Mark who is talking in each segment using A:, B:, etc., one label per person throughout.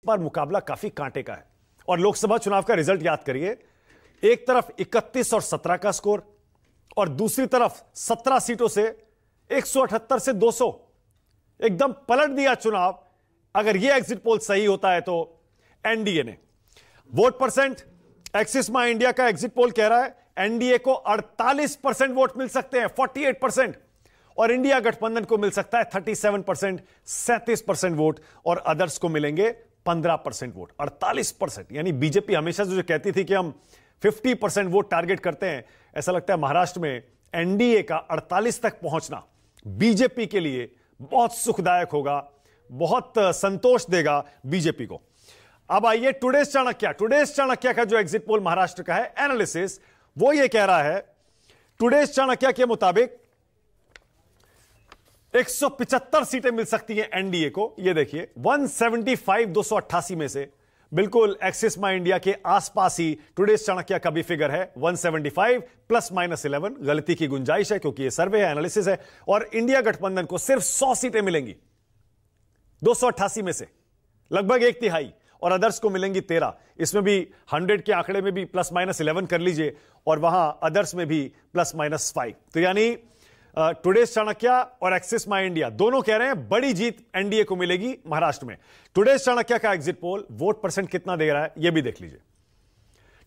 A: बार मुकाबला काफी कांटे का है। और लोकसभा चुनाव का रिजल्ट याद करिए, एक तरफ 31 और 17 का स्कोर और दूसरी तरफ 17 सीटों से 178 से 200, एकदम पलट दिया चुनाव। अगर यह एग्जिट पोल सही होता है तो एनडीए ने वोट परसेंट, एक्सिस माई इंडिया का एग्जिट पोल कह रहा है एनडीए को 48% वोट मिल सकते हैं, 48%, और इंडिया गठबंधन को मिल सकता है 37%, 37% वोट, और अदर्स को मिलेंगे 15% वोट। 48%, यानी बीजेपी हमेशा जो कहती थी कि हम 50% वोट टारगेट करते हैं, ऐसा लगता है महाराष्ट्र में एनडीए का 48 तक पहुंचना बीजेपी के लिए बहुत सुखदायक होगा, बहुत संतोष देगा बीजेपी को। अब आइए टुडेज चाणक्य का जो एग्जिट पोल महाराष्ट्र का है एनालिसिस, वो ये कह रहा है टुडेज चाणक्य के मुताबिक 175 सीटें मिल सकती हैं एनडीए को। ये देखिए 175 288 में से बिल्कुल एक्सिस माई इंडिया के आसपास ही टुडेज चाणक्य का भी फिगर है 175 ±11। गलती की गुंजाइश है क्योंकि ये सर्वे है, एनालिसिस है। और इंडिया गठबंधन को सिर्फ 100 सीटें मिलेंगी 288 में से, लगभग एक तिहाई, और अदर्स को मिलेंगी 13। इसमें भी 100 के आंकड़े में भी ±11 कर लीजिए, और वहां अदर्स में भी ±5। तो यानी टुडेज चाणक्य और एक्सिस माई इंडिया दोनों कह रहे हैं बड़ी जीत एनडीए को मिलेगी महाराष्ट्र में। टुडेज चाणक्य का एग्जिट पोल वोट परसेंट कितना दे रहा है यह भी देख लीजिए।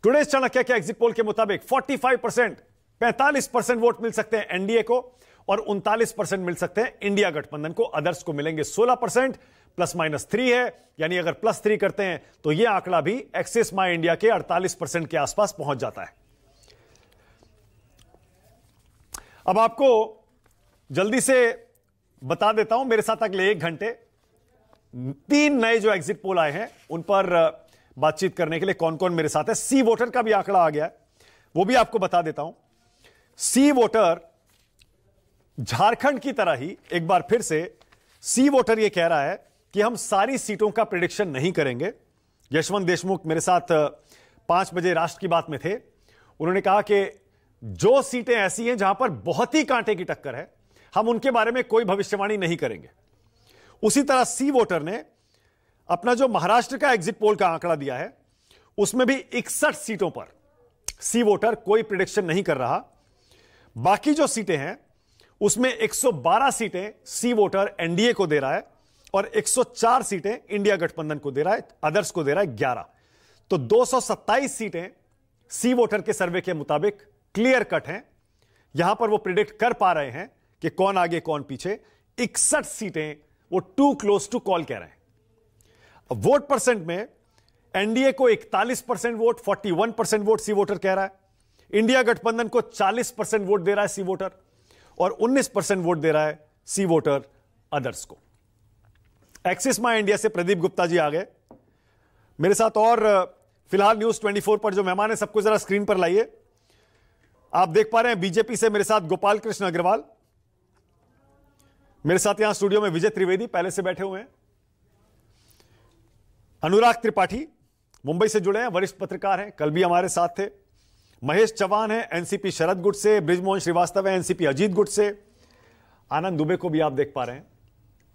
A: टुडेज चाणक्य के एग्जिट पोल के मुताबिक 45%, 45% वोट मिल सकते हैं एनडीए को, और 39% मिल सकते हैं इंडिया गठबंधन को। अदर्स को मिलेंगे 16%, ±3 है, यानी अगर +3 करते हैं तो यह आंकड़ा भी एक्सिस माई इंडिया के 48% के आसपास पहुंच जाता है। अब आपको जल्दी से बता देता हूं, मेरे साथ अगले 1 घंटे 3 नए जो एग्जिट पोल आए हैं उन पर बातचीत करने के लिए कौन कौन मेरे साथ है। सी वोटर का भी आंकड़ा आ गया है, वो भी आपको बता देता हूं। सी वोटर झारखंड की तरह ही एक बार फिर से सी वोटर यह कह रहा है कि हम सारी सीटों का प्रेडिक्शन नहीं करेंगे। यशवंत देशमुख मेरे साथ 5 बजे राष्ट्र की बात में थे, उन्होंने कहा कि जो सीटें ऐसी हैं जहां पर बहुत ही कांटे की टक्कर है, हम उनके बारे में कोई भविष्यवाणी नहीं करेंगे। उसी तरह सी वोटर ने अपना जो महाराष्ट्र का एग्जिट पोल का आंकड़ा दिया है उसमें भी 61 सीटों पर सी वोटर कोई प्रेडिक्शन नहीं कर रहा। बाकी जो सीटें हैं उसमें 112 सीटें सी वोटर एनडीए को दे रहा है और 104 सीटें इंडिया गठबंधन को दे रहा है, अदर्स को दे रहा है 11। तो 227 सीटें सी वोटर के सर्वे के मुताबिक क्लियर कट हैं, यहां पर वो प्रिडिक्ट कर पा रहे हैं कि कौन आगे कौन पीछे। 61 सीटें वो टू क्लोज टू कॉल कह रहे हैं। वोट परसेंट में एनडीए को 41% वोट, 41% वोट सी वोटर कह रहा है। इंडिया गठबंधन को 40% वोट दे रहा है सी वोटर, और 19% वोट दे रहा है सी वोटर अदर्स को। एक्सिस माई इंडिया से प्रदीप गुप्ता जी आ गए मेरे साथ, और फिलहाल न्यूज 24 पर जो मेहमान है सबको जरा स्क्रीन पर लाइए। आप देख पा रहे हैं बीजेपी से मेरे साथ गोपाल कृष्ण अग्रवाल, मेरे साथ यहां स्टूडियो में विजय त्रिवेदी पहले से बैठे हुए हैं, अनुराग त्रिपाठी मुंबई से जुड़े हैं, वरिष्ठ पत्रकार हैं, कल भी हमारे साथ थे, महेश चौहान है एनसीपी शरद गुट से, बृजमोहन श्रीवास्तव है एनसीपी अजीत गुट से, आनंद दुबे को भी आप देख पा रहे हैं,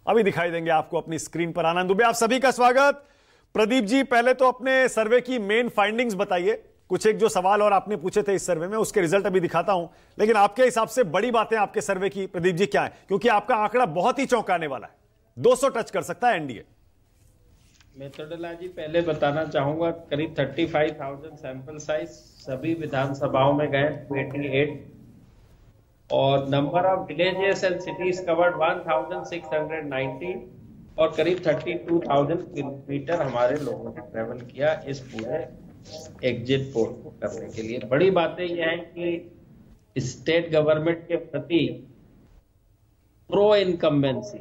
A: अभी दिखाई देंगे आपको अपनी स्क्रीन पर। आनंद दुबे, आप सभी का स्वागत। प्रदीप जी, पहले तो अपने सर्वे की मेन फाइंडिंग्स बताइए। कुछ एक जो सवाल और आपने पूछे थे इस सर्वे में, उसके रिजल्ट अभी दिखाता हूं, लेकिन आपके हिसाब से बड़ी बातें आपके सर्वे की प्रदीप जी क्या है, क्योंकि आपका आंकड़ा बहुत ही चौंकाने वाला है, 200 टच कर सकता है एनडीए।
B: मेथोडोलॉजी पहले बताना चाहूंगा। करीब 35,000 सैंपल साइज सभी विधानसभाओं में गए, 28, और number of villages and cities covered 1690, और करीब 32,000 किलोमीटर हमारे लोगों ने ट्रेवल किया इस पूरे एग्जिट पोल को करने के लिए। बड़ी बातें यह है कि स्टेट गवर्नमेंट के प्रति प्रो इनकम्बेंसी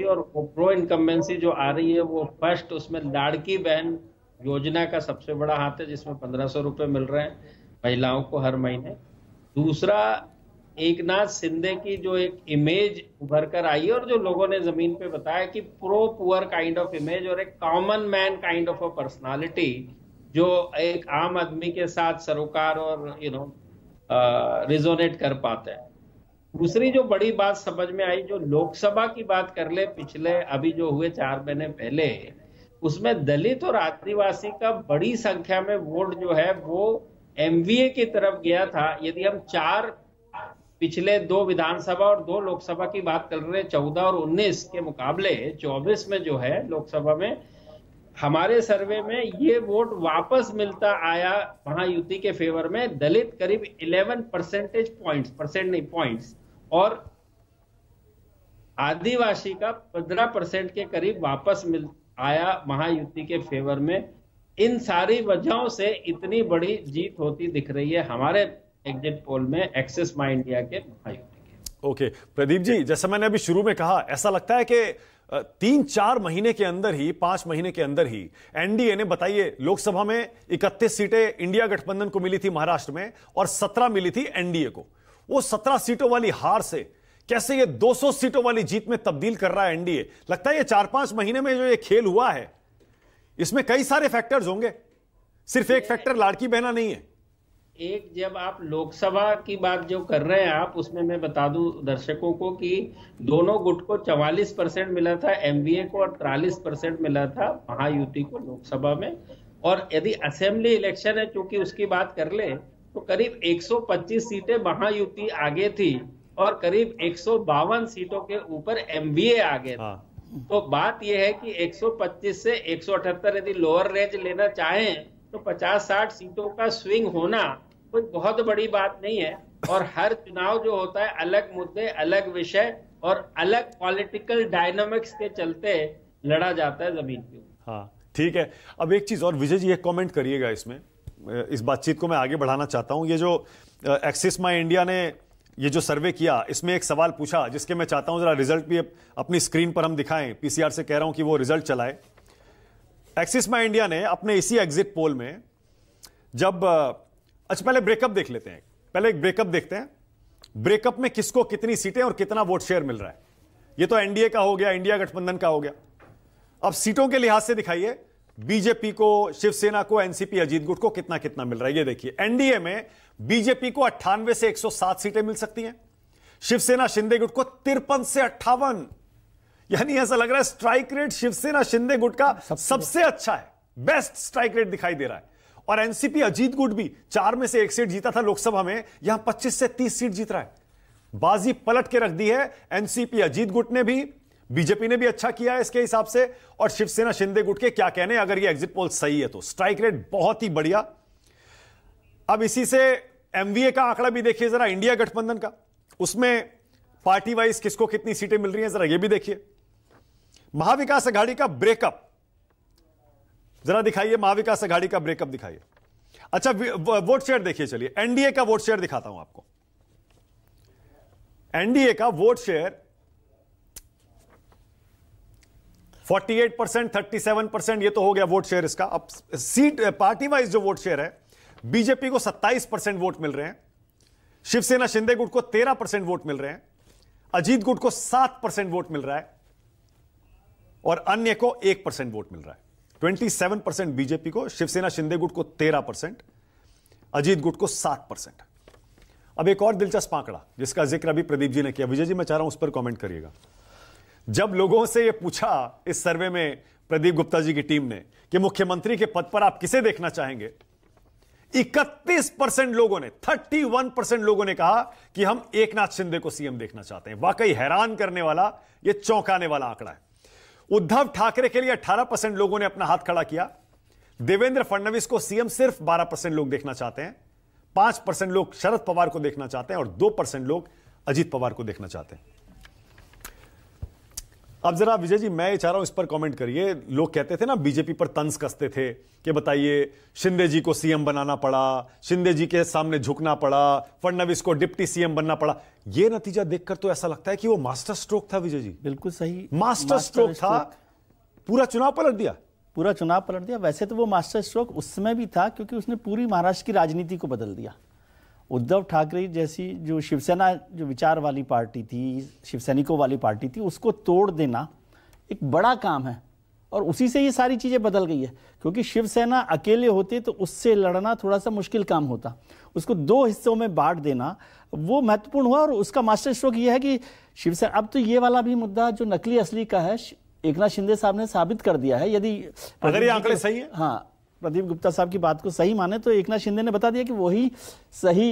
B: और प्रो इनकम्बेंसी जो आ रही है वो फर्स्ट, उसमें लाड़की बहन योजना का सबसे बड़ा हाथ है, जिसमें 1500 रुपए मिल रहे हैं महिलाओं को हर महीने। दूसरा, एकनाथ शिंदे की जो एक इमेज उभर कर आई है और जो लोगों ने जमीन पे बताया कि pro poor kind of image और एक common man kind of a personality, जो एक आम आदमी के साथ सरोकार और रिजोनेट कर पाते हैं, दूसरी जो बड़ी बात समझ में आई, जो लोकसभा की बात कर ले, पिछले अभी जो हुए 4 महीने पहले, उसमें दलित और आदिवासी का बड़ी संख्या में वोट जो है वो एमवीए की तरफ गया था। यदि हम पिछले 2 विधानसभा और 2 लोकसभा की बात कर रहे हैं, 14 और 19 के मुकाबले 24 में जो है लोकसभा में, हमारे सर्वे में ये वोट वापस मिलता आया महायुति के फेवर में। दलित करीब 11 परसेंटेज पॉइंट्स और आदिवासी का 15% के करीब वापस आया महायुति के फेवर में। इन सारी वजहों से इतनी बड़ी जीत होती दिख रही है हमारे एग्जिट पोल में एक्सिस माई इंडिया के महायुति के।
A: ओके प्रदीप जी, जैसा मैंने अभी शुरू में कहा, ऐसा लगता है कि 3-4 महीने के अंदर ही, 5 महीने के अंदर ही एनडीए ने, बताइए, लोकसभा में 31 सीटें इंडिया गठबंधन को मिली थी महाराष्ट्र में और 17 मिली थी एनडीए को। वो 17 सीटों वाली हार से कैसे ये 200 सीटों वाली जीत में तब्दील कर रहा है एनडीए। लगता है ये 4-5 महीने में जो ये खेल हुआ है, इसमें कई सारे फैक्टर्स होंगे, सिर्फ एक फैक्टर लाड़की बहना नहीं है।
B: एक, जब आप लोकसभा की बात जो कर रहे हैं आप, उसमें मैं बता दूं दर्शकों को कि दोनों गुट को 44% मिला था एमवीए को और 43% मिला था महायुति को लोकसभा में। और यदि असेंबली इलेक्शन है, चूंकि उसकी बात कर ले, तो करीब 125 सीटें महायुति आगे थी और करीब 152 सीटों के ऊपर एमवीए आगे था। तो बात यह है कि 125 से 178 यदि लोअर रेंज लेना चाहें तो 50-60 सीटों का स्विंग होना कोई बहुत बड़ी बात नहीं है। और हर चुनाव जो होता है अलग मुद्दे, अलग विषय और अलग पॉलिटिकल डायनामिक्स के चलते लड़ा जाता है जमीन पे।
A: हाँ ठीक है। अब एक चीज और विजय जी, एक कमेंट करिएगा इसमें, इस बातचीत को मैं आगे बढ़ाना चाहता हूं। ये जो एक्सिस माई इंडिया ने ये जो सर्वे किया, इसमें एक सवाल पूछा जिसके मैं चाहता हूं जरा रिजल्ट भी अपनी स्क्रीन पर हम दिखाएं। पीसीआर से कह रहा हूं कि वो रिजल्ट चलाए। एक्सिस माई इंडिया ने अपने इसी एग्जिट पोल में जब, अच्छा पहले ब्रेकअप देख लेते हैं, पहले एक ब्रेकअप देखते हैं। ब्रेकअप में किसको कितनी सीटें और कितना वोट शेयर मिल रहा है। ये तो एनडीए का हो गया, इंडिया गठबंधन का हो गया। अब सीटों के लिहाज से दिखाइए, बीजेपी को, शिवसेना को, एनसीपी, अजीत गुट को कितना कितना मिल रहा है। ये देखिए, एनडीए में बीजेपी को 98 से 107 सीटें मिल सकती हैं, शिवसेना शिंदे गुट को 53 से 58। यानी ऐसा लग रहा है स्ट्राइक रेट शिवसेना शिंदे गुट का सबसे अच्छा है, बेस्ट स्ट्राइक रेट दिखाई दे रहा है। और एनसीपी अजीत गुट भी 4 में से 1 सीट जीता था लोकसभा में, यहां 25 से 30 सीट जीत रहा है। बाजी पलट के रख दी है एनसीपी अजीत गुट ने भी, बीजेपी ने भी अच्छा किया है इसके हिसाब से, और शिवसेना शिंदे गुट के क्या कहने, अगर ये एग्जिट पोल सही है तो। स्ट्राइक रेट बहुत ही बढ़िया। अब इसी से एमवीए का आंकड़ा भी देखिए जरा, इंडिया गठबंधन का, उसमें पार्टी वाइज किसको कितनी सीटें मिल रही हैं जरा ये भी देखिए। महाविकास अघाड़ी का ब्रेकअप जरा दिखाइए, महाविकास अघाड़ी का ब्रेकअप दिखाइए। अच्छा वोट शेयर देखिए, चलिए एनडीए का वोट शेयर दिखाता हूं आपको। एनडीए का वोट शेयर 48%, 37%, ये तो हो गया वोट शेयर इसका। अब सीट पार्टी वाइज जो वोट शेयर है, बीजेपी को 27% वोट मिल रहे हैं, शिवसेना शिंदे गुट को 13% वोट मिल रहे हैं, अजीत गुट को 7% वोट मिल रहा है और अन्य को 1% वोट मिल रहा है। 27% बीजेपी को, शिवसेना शिंदे गुट को 13%, अजीत गुट को 7%। अब एक और दिलचस्प आंकड़ा जिसका जिक्र अभी प्रदीप जी ने किया, विजय जी मैं चाह रहा हूं उस पर कमेंट करिएगा। जब लोगों से यह पूछा इस सर्वे में प्रदीप गुप्ता जी की टीम ने कि मुख्यमंत्री के पद पर आप किसे देखना चाहेंगे, 31% लोगों ने, 31% लोगों ने कहा कि हम एकनाथ शिंदे को सीएम देखना चाहते हैं। वाकई हैरान करने वाला, यह चौंकाने वाला आंकड़ा है। उद्धव ठाकरे के लिए 18% लोगों ने अपना हाथ खड़ा किया। देवेंद्र फडणवीस को सीएम सिर्फ 12% लोग देखना चाहते हैं, 5% लोग शरद पवार को देखना चाहते हैं और 2% लोग अजीत पवार को देखना चाहते हैं। अब जरा विजय जी मैं चाह रहा हूं इस पर कमेंट करिए। लोग कहते थे ना, बीजेपी पर तंज कसते थे कि बताइए शिंदे जी को सीएम बनाना पड़ा, शिंदे जी के सामने झुकना पड़ा, फडणवीस को डिप्टी सीएम बनना पड़ा। यह नतीजा देखकर तो ऐसा लगता है कि वो मास्टर स्ट्रोक था विजय जी।
C: बिल्कुल सही
A: मास्टर स्ट्रोक था, पूरा चुनाव पलट दिया।
C: पूरा चुनाव पलट दिया। वैसे तो वो मास्टर स्ट्रोक उस समय भी था क्योंकि उसने पूरी महाराष्ट्र की राजनीति को बदल दिया। उद्धव ठाकरे जैसी जो शिवसेना, जो विचार वाली पार्टी थी, शिवसैनिकों वाली पार्टी थी, उसको तोड़ देना एक बड़ा काम है और उसी से ये सारी चीजें बदल गई है, क्योंकि शिवसेना अकेले होते तो उससे लड़ना थोड़ा सा मुश्किल काम होता। उसको दो हिस्सों में बांट देना वो महत्वपूर्ण हुआ, और उसका मास्टर स्ट्रोक ये है कि शिवसेना अब तो ये वाला भी मुद्दा जो नकली असली का है, एकनाथ शिंदे साहब ने साबित कर दिया है। यदि
A: अगर ये आंकड़े सही है,
C: हाँ, प्रदीप गुप्ता साहब की बात को सही माने तो एकनाथ शिंदे ने बता दिया कि वही सही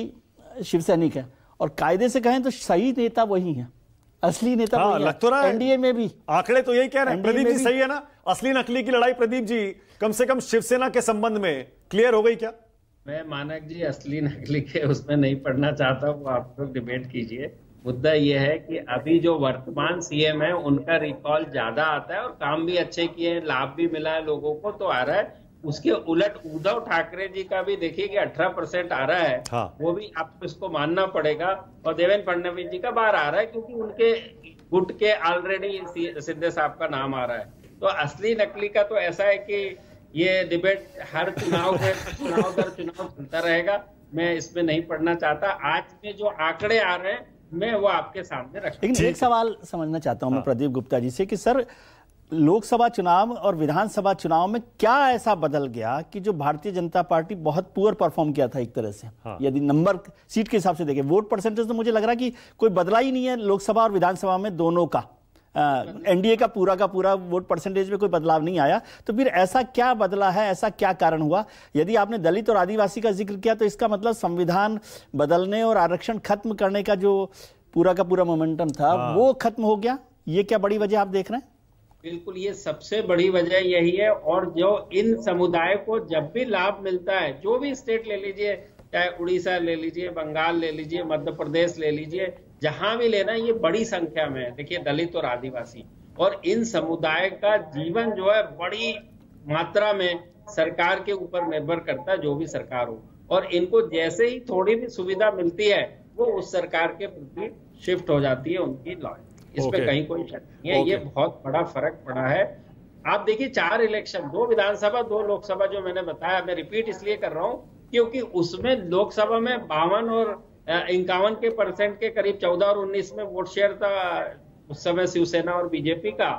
C: शिवसैनिक है, और कायदे से कहें तो सही नेता वही है, असली नेता
A: हाँ,
C: वही है।
A: लग तो रहा है
C: एनडीए में भी
A: आंकड़े तो यही कह रहे हैं।
C: NDA
A: प्रदीप
C: में
A: जी
C: भी
A: सही है ना? असली नकली की लड़ाई प्रदीप जी कम से कम शिवसेना के संबंध में क्लियर हो गई क्या?
B: मैं मानक जी असली नकली के उसमें नहीं पढ़ना चाहता, वो आप लोग डिबेट कीजिए। मुद्दा ये है कि अभी जो वर्तमान सीएम है उनका रिकॉल ज्यादा आता है और काम भी अच्छे किए हैं, लाभ भी मिला है लोगों को तो आ रहा है। उसके उलट उद्धव ठाकरे जी का भी देखिए कि 18% आ रहा है।
A: हाँ।
B: वो भी आपको इसको मानना पड़ेगा, और देवेंद्र फडणवीस जी का बाहर आ रहा है क्योंकि उनके गुट के ऑलरेडी सिद्धे साहब का नाम आ रहा है। तो असली नकली का तो ऐसा है कि ये डिबेट हर चुनाव दर चुनाव चलता रहेगा। मैं इसमें नहीं पढ़ना चाहता। आज में जो आंकड़े आ रहे हैं मैं वो आपके सामने रख।
C: लेकिन एक सवाल समझना चाहता हूं मैं प्रदीप गुप्ता जी से कि सर, लोकसभा चुनाव और विधानसभा चुनाव में क्या ऐसा बदल गया कि जो भारतीय जनता पार्टी बहुत पुअर परफॉर्म किया था एक तरह से।
A: हाँ।
C: यदि नंबर सीट के हिसाब से देखें, वोट परसेंटेज तो मुझे लग रहा है कि कोई बदला ही नहीं है लोकसभा और विधानसभा में दोनों का। एनडीए का पूरा वोट परसेंटेज में कोई बदलाव नहीं आया, तो फिर ऐसा क्या बदला है, ऐसा क्या कारण हुआ? यदि आपने दलित और आदिवासी का जिक्र किया तो इसका मतलब संविधान बदलने और आरक्षण खत्म करने का जो पूरा मोमेंटम था वो खत्म हो गया। ये क्या बड़ी वजह आप देख रहे हैं?
B: बिल्कुल, ये सबसे बड़ी वजह यही है। और जो इन समुदाय को जब भी लाभ मिलता है, जो भी स्टेट ले लीजिए, चाहे उड़ीसा ले लीजिए, बंगाल ले लीजिए, मध्य प्रदेश ले लीजिए, जहां भी लेना, ये बड़ी संख्या में है। देखिए दलित और आदिवासी, और इन समुदाय का जीवन जो है बड़ी मात्रा में सरकार के ऊपर निर्भर करता है, जो भी सरकार हो। और इनको जैसे ही थोड़ी भी सुविधा मिलती है वो उस सरकार के प्रति शिफ्ट हो जाती है उनकी लॉयल्टी। इसमें कहीं कोई शक नहीं है। ये बहुत बड़ा फर्क पड़ा है। आप देखिए 4 इलेक्शन, 2 विधानसभा 2 लोकसभा, जो मैंने बताया, मैं रिपीट इसलिए कर रहा हूं क्योंकि उसमें लोकसभा में 52 और 51% के करीब 14 और 19 में वोट शेयर था उस समय शिवसेना और बीजेपी का,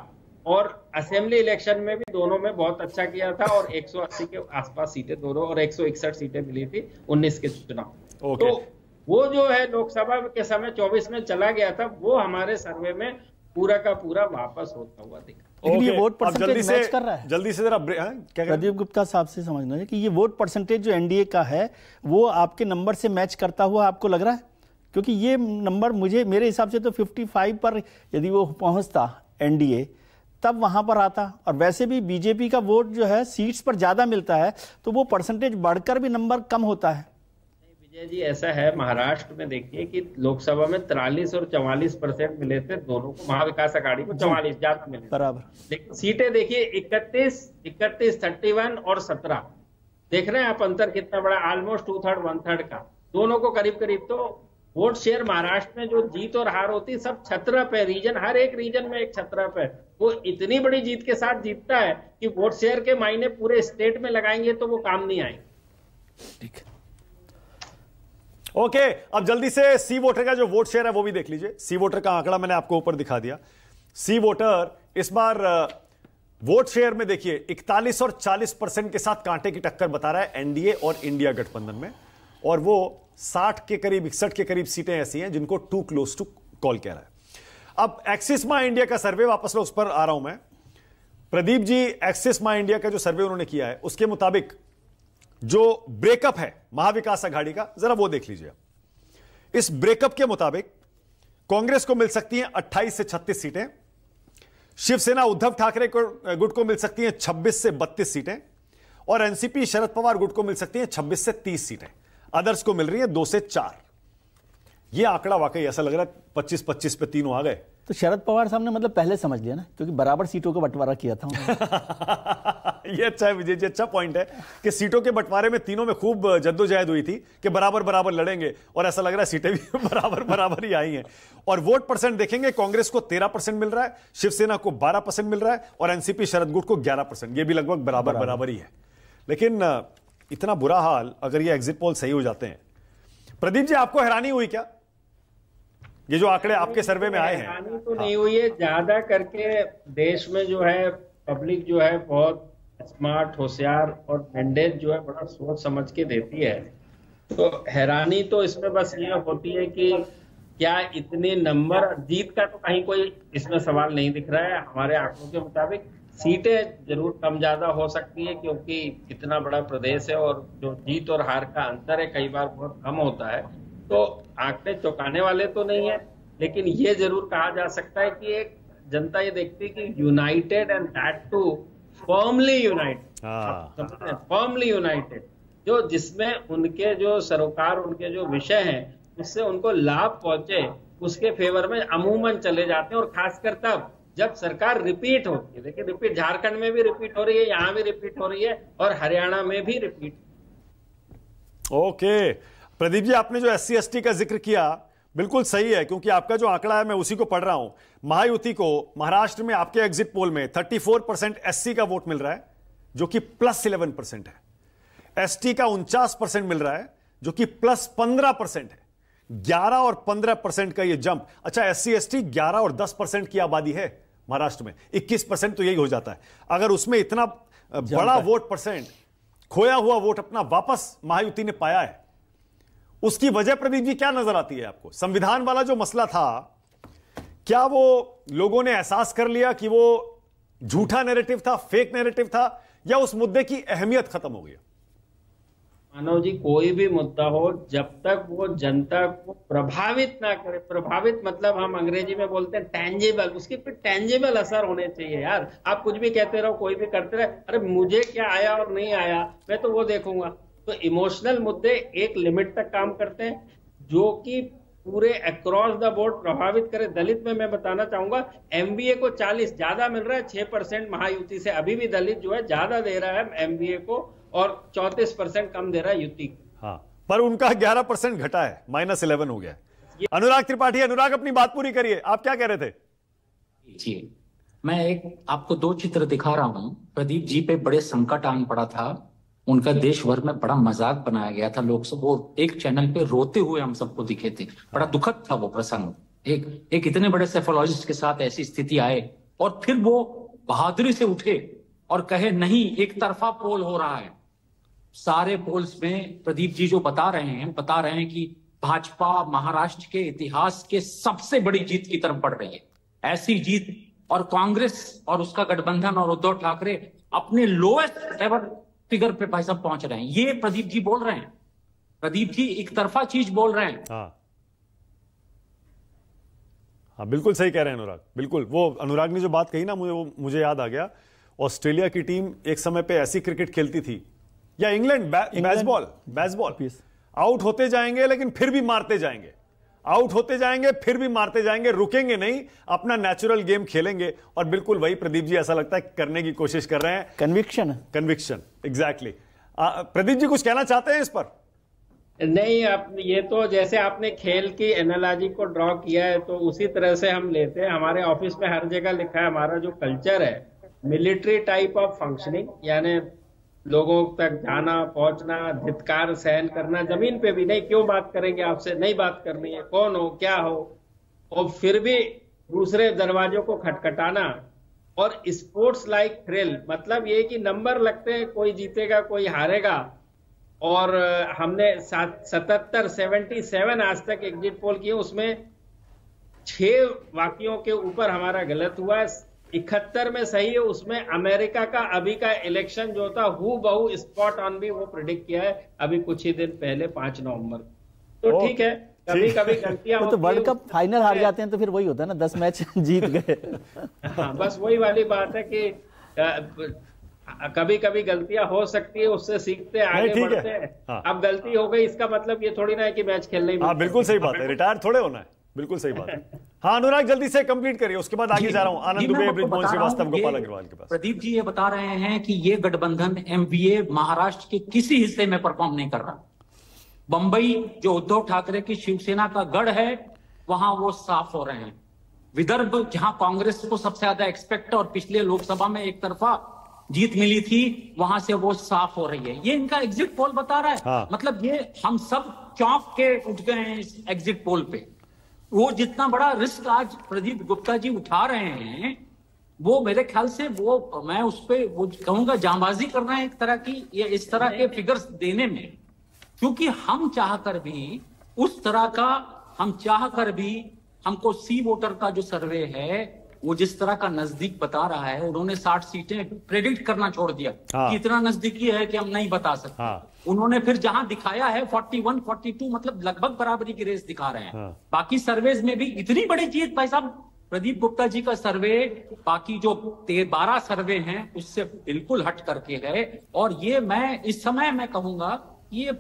B: और असेंबली इलेक्शन में भी दोनों में बहुत अच्छा किया था, और 180 के आसपास सीटें दोनों, और 161 सीटें मिली थी 19 के चुनाव। तो वो जो है लोकसभा के समय 24 में चला गया था, वो हमारे सर्वे में पूरा का पूरा वापस होता हुआ दिखा।
C: लेकिन ये वोट परसेंटेज मैच कर रहा है।
A: जल्दी से जरा क्या
C: प्रदीप गुप्ता साहब से समझना है कि ये वोट परसेंटेज जो एनडीए का है वो आपके नंबर से मैच करता हुआ आपको लग रहा है? क्योंकि ये नंबर मेरे हिसाब से तो 55 पर यदि वो पहुंचता एनडीए तब वहां पर आता, और वैसे भी बीजेपी का वोट जो है सीट्स पर ज्यादा मिलता है तो वो परसेंटेज बढ़कर भी नंबर कम होता है।
B: विजय जी, ऐसा है, महाराष्ट्र में देखिए कि लोकसभा में 43 और 44% मिले थे दोनों को, महाविकास अघाड़ी को 44 ज्यादा मिले बराबर। लेकिन सीटें देखिए 31, 31 और 17, देख रहे हैं आप अंतर कितना बड़ा, ऑलमोस्ट 2/3 1/3 का, दोनों को करीब करीब। तो वोट शेयर महाराष्ट्र में जो जीत और हार होती सब छत्र पे, रीजन, हर एक रीजन में एक छत्र पे, वो इतनी बड़ी जीत के साथ जीतता है कि वोट शेयर के मायने पूरे स्टेट में लगाएंगे तो वो काम नहीं आएंगे।
C: ठीक है,
A: ओके। अब जल्दी से सी वोटर का जो वोट शेयर है वो भी देख लीजिए। सी वोटर का आंकड़ा मैंने आपको ऊपर दिखा दिया। सी वोटर इस बार वोट शेयर में देखिए 41 और 40% के साथ कांटे की टक्कर बता रहा है एनडीए और इंडिया गठबंधन में, और वो 60 के करीब 61 के करीब सीटें ऐसी हैं जिनको टू क्लोज टू कॉल कह रहा है। अब एक्सिस माई इंडिया का सर्वे, वापस मैं उस पर आ रहा हूं मैं। प्रदीप जी, एक्सिस माई इंडिया का जो सर्वे उन्होंने किया है उसके मुताबिक जो ब्रेकअप है महाविकास अघाड़ी का, जरा वो देख लीजिए। इस ब्रेकअप के मुताबिक कांग्रेस को मिल सकती हैं 28 से 36 सीटें, शिवसेना उद्धव ठाकरे गुट को मिल सकती हैं 26 से 32 सीटें, और एनसीपी शरद पवार गुट को मिल सकती हैं 26 से 30 सीटें। अदर्स को मिल रही है 2 से 4। यह आंकड़ा वाकई ऐसा लग रहा है 25-25 पे तीनों आ गए।
C: तो शरद पवार साहब ने मतलब पहले समझ लिया ना, क्योंकि बराबर सीटों का बंटवारा किया था।
A: ये अच्छा है विजय जी, अच्छा पॉइंट है कि सीटों के बंटवारे में तीनों में खूब जद्दोजहद हुई थी कि बराबर बराबर लड़ेंगे, और ऐसा लग रहा है सीटें भी बराबर बराबर ही आई हैं। और वोट परसेंट देखेंगे, कांग्रेस को 13% मिल रहा है, शिवसेना को 12% मिल रहा है, और एनसीपी शरद गुट को 11%। ये भी लगभग बराबर बराबर ही है। लेकिन इतना बुरा हाल अगर ये एग्जिट पोल सही हो जाते हैं, प्रदीप जी आपको हैरानी हुई क्या? ये जो आंकड़े आपके सर्वे में आए हैं?
B: हैरानी तो नहीं हुई है, ज्यादा करके देश में जो है पब्लिक जो है बहुत स्मार्ट, होशियार और मैंडेट जो है बड़ा सोच समझ के देती है। तो हैरानी तो इसमें बस ये होती है कि क्या इतने नंबर, जीत का तो कहीं कोई इसमें सवाल नहीं दिख रहा है। हमारे आंकड़ों के मुताबिक सीटें जरूर कम ज्यादा हो सकती है क्योंकि इतना बड़ा प्रदेश है और जो जीत और हार का अंतर है कई बार बहुत कम होता है। तो आंकड़े चौंकाने वाले तो नहीं है, लेकिन ये जरूर कहा जा सकता है कि एक जनता ये देखती है कि united and that too firmly united, firmly united, जो जिसमें उनके जो सरोकार, उनके जो विषय हैं उससे उनको लाभ पहुंचे, उसके फेवर में अमूमन चले जाते हैं। और खासकर तब जब सरकार रिपीट होती है। देखिए, रिपीट झारखंड में भी रिपीट हो रही है, यहां भी रिपीट हो रही है और हरियाणा में भी रिपीट।
A: ओके प्रदीप जी, आपने जो SC ST का जिक्र किया बिल्कुल सही है, क्योंकि आपका जो आंकड़ा है मैं उसी को पढ़ रहा हूं। महायुति को महाराष्ट्र में आपके एग्जिट पोल में 34% SC का वोट मिल रहा है जो कि +11% है। ST का 49% मिल रहा है जो कि +15% है। 11 और 15% का ये जंप। अच्छा, SC ST 11 और 10% की आबादी है महाराष्ट्र में, 21% तो यही हो जाता है। अगर उसमें इतना बड़ा वोट परसेंट, खोया हुआ वोट अपना वापस महायुति ने पाया है, उसकी वजह प्रदीप जी क्या नजर आती है आपको? संविधान वाला जो मसला था, क्या वो लोगों ने एहसास कर लिया कि वो झूठा नैरेटिव था, फेक नैरेटिव था, या उस मुद्दे की अहमियत खत्म हो गई?
B: मानव जी, कोई भी मुद्दा हो, जब तक वो जनता को प्रभावित ना करे, प्रभावित मतलब हम अंग्रेजी में बोलते हैं टेंजिबल, उसके पे टेंजिबल असर होने चाहिए। यार, आप कुछ भी कहते रहो, कोई भी करते रहे, अरे मुझे क्या आया और नहीं आया, मैं तो वो देखूंगा। तो इमोशनल मुद्दे एक लिमिट तक काम करते हैं, जो कि पूरे अक्रॉस द बोर्ड प्रभावित करे। दलित में मैं बताना चाहूंगा, MBA को 40 ज्यादा मिल रहा है, 6% महायुति से। अभी भी दलित जो है ज्यादा दे रहा है MBA को और 34% कम दे रहा है युति को।
A: हाँ, पर उनका 11% घटा है, -11 हो गया। अनुराग त्रिपाठी, अनुराग अपनी बात पूरी करिए, आप क्या कह रहे थे?
D: जी, मैं एक आपको 2 चित्र दिखा रहा हूं। प्रदीप जी पे बड़े संकट आन पड़ा था, उनका देश भर में बड़ा मजाक बनाया गया था, लोग सब वो एक चैनल पे रोते हुए हम सबको दिखे थे। बड़ा दुखद था वो प्रसंग। एक इतने बड़े सेफोलॉजिस्ट के साथ ऐसी स्थिति आए और फिर वो बहादुरी से उठे और कहे नहीं, एक तरफा पोल हो रहा है। सारे पोल्स में प्रदीप जी जो बता रहे हैं कि भाजपा महाराष्ट्र के इतिहास के सबसे बड़ी जीत की तरफ बढ़ रही है। ऐसी जीत, और कांग्रेस और उसका गठबंधन और उद्धव ठाकरे अपने लोएस्ट एवर फिगर पे भाई साहब पहुंच रहे हैं। ये प्रदीप जी बोल रहे हैं। प्रदीप जी एक तरफा चीज बोल रहे हैं।
A: हाँ, बिल्कुल सही कह रहे हैं अनुराग। बिल्कुल, वो अनुराग ने जो बात कही ना, मुझे याद आ गया। ऑस्ट्रेलिया की टीम एक समय पे ऐसी क्रिकेट खेलती थी, या इंग्लैंड बेसबॉल, आउट होते जाएंगे लेकिन फिर भी मारते जाएंगे, आउट होते जाएंगे फिर भी मारते जाएंगे, रुकेंगे नहीं, अपना नेचुरल गेम खेलेंगे। और बिल्कुल वही प्रदीप जी ऐसा लगता है करने की कोशिश कर रहे हैं। Conviction, exactly. प्रदीप जी कुछ कहना चाहते हैं इस पर?
B: नहीं, आप ये तो जैसे आपने खेल की एनालॉजी को ड्रॉ किया है तो उसी तरह से हम लेते हैं। हमारे ऑफिस में हर जगह लिखा है, हमारा जो कल्चर है मिलिट्री टाइप ऑफ फंक्शनिंग, यानी लोगों तक जाना, पहुंचना, धिक्कार सहन करना, जमीन पे भी नहीं, क्यों बात करेंगे आपसे, नहीं बात करनी है, कौन हो, क्या हो, और फिर भी दूसरे दरवाजों को खटखटाना। और स्पोर्ट्स लाइक थ्रिल, मतलब ये कि नंबर लगते हैं, कोई जीतेगा कोई हारेगा। और हमने 77 आज तक एग्जिट पोल किए, उसमें 6 वाक्यों के ऊपर हमारा गलत हुआ है, 71 में सही है। उसमें अमेरिका का अभी का इलेक्शन जो था हूबहू स्पॉट ऑन भी वो प्रेडिक्ट किया है अभी कुछ ही दिन पहले 5 नवंबर। तो ठीक है, कभी कभी गलतियां
C: तो वर्ल्ड कप फाइनल हार जाते हैं तो फिर वही होता है ना, 10 मैच जीत गए।
B: हाँ, बस वही वाली बात है कि कभी कभी गलतियां हो सकती है, उससे सीखते आगे बढ़ते हैं। हाँ। अब गलती हो गई इसका मतलब ये थोड़ी ना है कि मैच खेलना ही।
A: हाँ, बिल्कुल सही बात है, रिटायर थोड़े होना है, बिल्कुल सही बात है। हाँ अनुराग, जल्दी से कंप्लीट करिए, उसके बाद आगे जा रहा हूं। आनंद दुबे, बृजमोहन श्रीवास्तव, गोपाल अग्रवाल के पास।
D: प्रदीप जी ये बता रहे हैं कि ये गठबंधन MBA महाराष्ट्र के किसी हिस्से में परफॉर्म नहीं कर रहा। बंबई जो उद्धव ठाकरे की शिवसेना का गढ़ है, वहां वो साफ हो रहे हैं। विदर्भ जहां कांग्रेस को सबसे ज्यादा एक्सपेक्ट और पिछले लोकसभा में एक तरफा जीत मिली थी, वहां से वो साफ हो रही है। ये इनका एग्जिट पोल बता रहा है। हाँ। मतलब ये हम सब चौंक के उठ गए हैं इस एग्जिट पोल पे। वो जितना बड़ा रिस्क आज प्रदीप गुप्ता जी उठा रहे हैं, वो मेरे ख्याल से वो मैं उस पर वो कहूंगा जांबाजी करना है एक तरह की, ये इस तरह के फिगर्स देने में, क्योंकि हम चाहकर भी उस तरह का, हम चाहकर भी हमको सी वोटर का जो सर्वे है वो जिस तरह का नजदीक बता रहा है, उन्होंने 60 सीटें प्रेडिक्ट करना छोड़ दिया कि इतना नजदीकी है कि हम नहीं बता सकते। उन्होंने फिर जहां दिखाया है 41, 42 मतलब लगभग बराबरी की रेस दिखा रहे हैं। बाकी सर्वेज में भी इतनी बड़ी जीत, भाई साहब प्रदीप गुप्ता जी का सर्वे बाकी जो 12 सर्वे हैं उससे बिल्कुल हट करके है। और ये मैं इस समय मैं कहूंगा ये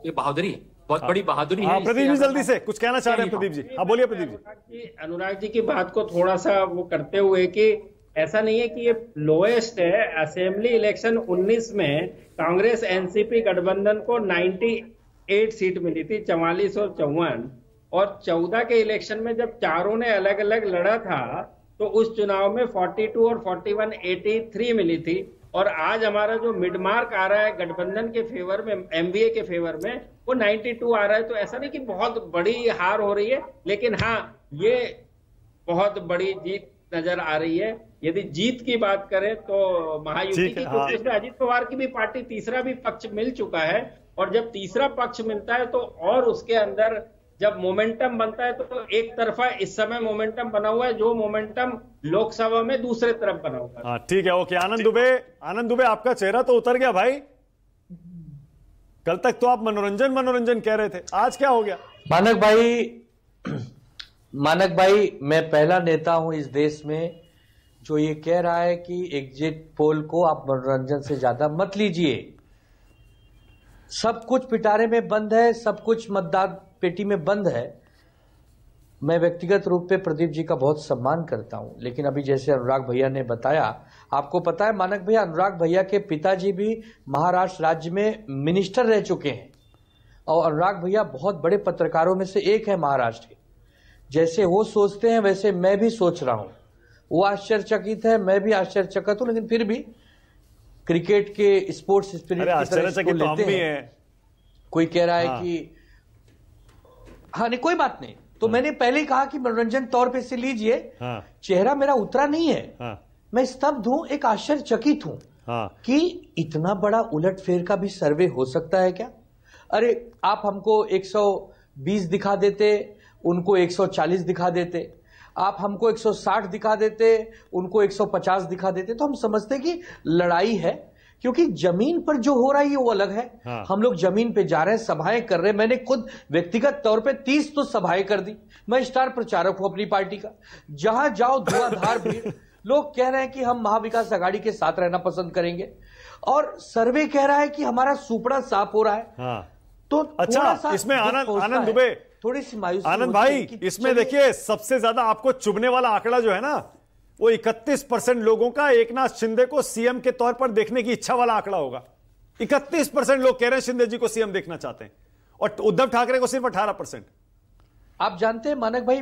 D: बहादुरी है, बहुत बड़ी बहादुरी है।
A: प्रदीप जी जल्दी से कुछ कहना चाह रहे हैं प्रदीप जी। हाँ बोलिए प्रदीप जी।
B: अनुराग जी की बात को थोड़ा सा वो करते हुए कि ऐसा नहीं है कि ये लोएस्ट है। असेंबली इलेक्शन 19 में कांग्रेस एनसीपी गठबंधन को 98 सीट मिली थी, 44 और 54। और 14 के इलेक्शन में जब चारों ने अलग अलग लड़ा था तो उस चुनाव में 42 और 41 83 मिली थी। और आज हमारा जो मिड मार्क आ रहा है गठबंधन के फेवर में, एमवीए के फेवर में, वो 92 आ रहा है। तो ऐसा नहीं कि बहुत बड़ी हार हो रही है, लेकिन हाँ ये बहुत बड़ी जीत नजर आ रही है। यदि जीत की बात करें तो महायुति की, क्योंकि इसमें अजित पवार की भी पार्टी तीसरा भी पक्ष मिल चुका है। और जब तीसरा पक्ष मिलता है तो और उसके अंदर जब मोमेंटम बनता है तो एक तरफा इस समय मोमेंटम बना हुआ है, जो मोमेंटम लोकसभा में दूसरे तरफ बना हुआ है।
A: ठीक है, ओके। आनंद दुबे आपका चेहरा तो उतर गया भाई। कल तक तो आप मनोरंजन कह रहे थे, आज क्या हो गया?
E: मानक भाई मैं पहला नेता हूं इस देश में जो ये कह रहा है कि एग्जिट पोल को आप मनोरंजन से ज्यादा मत लीजिए। सब कुछ पिटारे में बंद है, सब कुछ मतदान पेटी में बंद है। मैं व्यक्तिगत रूप पे प्रदीप जी का बहुत सम्मान करता हूं, लेकिन अभी जैसे अनुराग भैया ने बताया, आपको पता है मानक भैया, अनुराग भैया के पिताजी भी महाराष्ट्र राज्य में मिनिस्टर रह चुके हैं और अनुराग भैया बहुत बड़े पत्रकारों में से एक है महाराष्ट्र के। जैसे वो सोचते हैं वैसे मैं भी सोच रहा हूं। वो आश्चर्यचकित है, मैं भी आश्चर्यचकित हूं, लेकिन फिर भी क्रिकेट के स्पोर्ट्स स्पिरिट की तरह इसको लेते हैं। कोई कह रहा है कि हाँ नहीं कोई बात नहीं, तो मैंने पहले ही कहा कि मनोरंजन तौर पे से लीजिए। चेहरा मेरा उतरा नहीं है, मैं स्तब्ध हूं, एक आश्चर्यचकित हूं कि इतना बड़ा उलटफेर का भी सर्वे हो सकता है क्या? अरे आप हमको 120 दिखा देते, उनको 140 दिखा देते, आप हमको 160 दिखा देते, उनको 150 दिखा देते, तो हम समझते कि लड़ाई है। क्योंकि जमीन पर जो हो रहा है वो अलग है। हम लोग जमीन पे जा रहे हैं, सभाएं कर रहे हैं। मैंने खुद व्यक्तिगत तौर पे 30 तो सभाएं कर दी। मैं स्टार प्रचारक हूं अपनी पार्टी का। जहां जाओ धुआंधार भीड़, लोग कह रहे हैं कि हम महाविकास आघाड़ी के साथ रहना पसंद करेंगे और सर्वे कह रहा है कि हमारा सुपड़ा साफ हो रहा है। तो
A: अच्छा, इसमें आनंद दुबे
E: थोड़ी सी मायूसी
A: आनंद भाई, इसमें देखिए सबसे ज्यादा आपको चुभने वाला आंकड़ा जो है ना, वो 31% लोगों का एकनाथ शिंदे को सीएम के तौर पर देखने की इच्छा वाला आंकड़ा होगा। 31% लोग कह रहे हैं शिंदे जी को सीएम देखना चाहते हैं और उद्धव ठाकरे को सिर्फ 18%।
E: आप जानते हैं मानक भाई,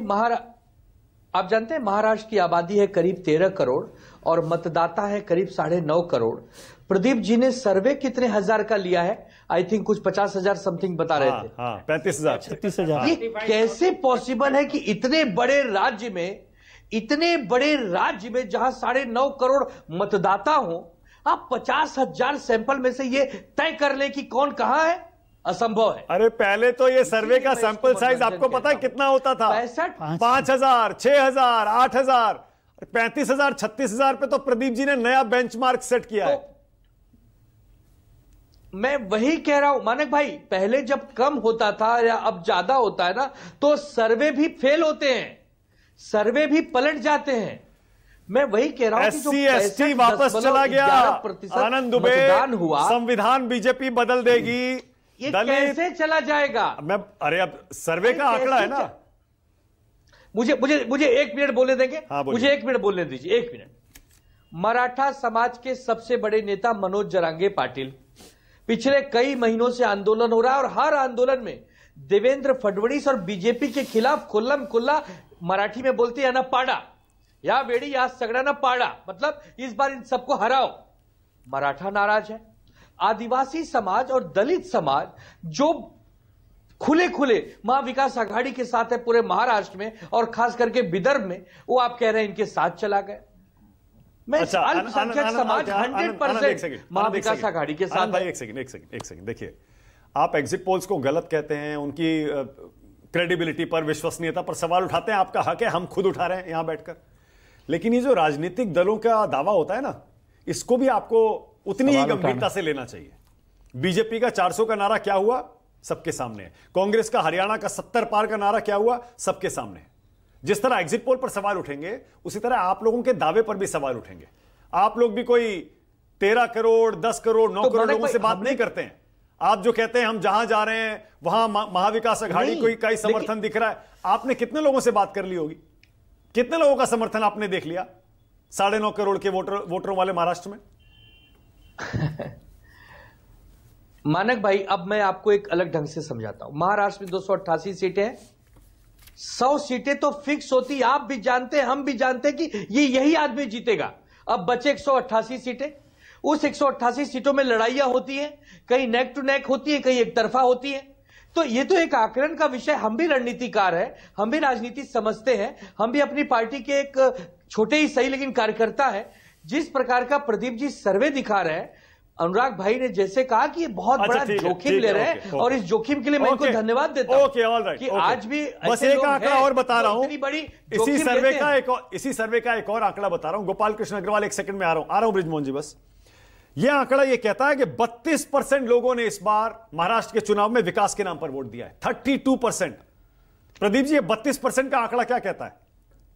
E: आप जानते हैं महाराष्ट्र की आबादी है करीब 13 करोड़ और मतदाता है करीब 9.5 करोड़। प्रदीप जी ने सर्वे कितने हजार का लिया है? आई थिंक कुछ 50,000 समथिंग बता रहे थे।
A: 35,000
C: 36,000।
E: ये कैसे पॉसिबल है कि इतने बड़े राज्य में जहां 9.5 करोड़ मतदाता हो, आप 50,000 सैंपल में से ये तय कर ले कि कौन कहां है? असंभव है।
A: अरे पहले तो ये सर्वे का सैंपल साइज आपको पता है कितना होता था? 5,000, 6,000, 8,000, 35,000, 36,000 पे तो प्रदीप जी ने नया बेंचमार्क सेट किया है।
E: मैं वही कह रहा हूं मानक भाई, पहले जब कम होता था या अब ज्यादा होता है ना, तो सर्वे भी फेल होते हैं, सर्वे भी पलट जाते हैं। मैं वही कह रहा हूं कि जो
A: SC वापस चला गया। आनंद दुबे,
E: मतदान हुआ,
A: संविधान बीजेपी बदल देगी,
E: ये कैसे चला जाएगा?
A: अरे अब सर्वे का आंकड़ा है ना।
E: मुझे 1 मिनट बोलने देंगे? मुझे 1 मिनट बोलने दीजिए, 1 मिनट। मराठा समाज के सबसे बड़े नेता मनोज जरांगे पाटिल, पिछले कई महीनों से आंदोलन हो रहा है और हर आंदोलन में देवेंद्र फडणवीस और बीजेपी के खिलाफ खुल्लम खुल्ला, मराठी में बोलते हैं ना, पाड़ा या वेड़ी या सगड़ा ना पाड़ा, मतलब इस बार इन सबको हराओ। मराठा नाराज है, आदिवासी समाज और दलित समाज जो खुले खुले महाविकास आघाड़ी के साथ है पूरे महाराष्ट्र में और खास करके विदर्भ में, वो आप कह रहे हैं इनके साथ चला गया। मैं अल्पसंख्यक समाज 100% महाविकास आघाड़ी के साथ।
A: भाई एक सेकंड देखिए, आप एग्जिट पोल्स को गलत कहते हैं, उनकी क्रेडिबिलिटी पर, विश्वसनीयता पर सवाल उठाते हैं, आपका हक है, हम खुद उठा रहे हैं यहां बैठकर। लेकिन ये जो राजनीतिक दलों का दावा होता है ना, इसको भी आपको उतनी ही गंभीरता से लेना चाहिए। बीजेपी का 400 का नारा क्या हुआ, सबके सामने है। कांग्रेस का हरियाणा का 70 पार का नारा क्या हुआ, सबके सामने है। जिस तरह एग्जिट पोल पर सवाल उठेंगे, उसी तरह आप लोगों के दावे पर भी सवाल उठेंगे। आप लोग भी कोई 13 करोड़ 10 करोड़ 9 करोड़ लोगों से बात नहीं करते हैं। आप जो कहते हैं हम जहां जा रहे हैं वहां महाविकास आघाड़ी कोई कई समर्थन दिख रहा है, आपने कितने लोगों से बात कर ली होगी? कितने लोगों का समर्थन आपने देख लिया 9.5 करोड़ के वोटरों वाले महाराष्ट्र में?
E: मानक भाई, अब मैं आपको एक अलग ढंग से समझाता हूं। महाराष्ट्र में 288 सीटें हैं, 100 सीटें तो फिक्स होती, आप भी जानते हैं, हम भी जानते हैं कि यही आदमी जीतेगा। अब बचे 188 सीटें, उस 188 सीटों में लड़ाइयां होती हैं, कहीं नेक टू नेक होती है, कहीं एक तरफा होती है। तो ये तो एक आकलन का विषय, हम भी रणनीतिकार हैं, हम भी राजनीति समझते हैं, हम भी अपनी पार्टी के एक छोटे ही सही लेकिन कार्यकर्ता है। जिस प्रकार का प्रदीप जी सर्वे दिखा रहे हैं, अनुराग भाई ने जैसे कहा कि ये बहुत बड़ा जोखिम ले रहे हैं, और इस जोखिम के लिए मैं इनको धन्यवाद देता हूं कि आज भी
A: बस एक आंकड़ा और बता रहा हूं, इसी सर्वे का एक और आंकड़ा बता रहा हूं। गोपाल कृष्ण अग्रवाल, एक सेकंड में आ रहा हूं बृजमोहन जी। बस यह आंकड़ा यह कहता है कि 32% लोगों ने इस बार महाराष्ट्र के चुनाव में विकास के नाम पर वोट दिया है। 32%। प्रदीप जी, ये 32% का आंकड़ा क्या कहता है?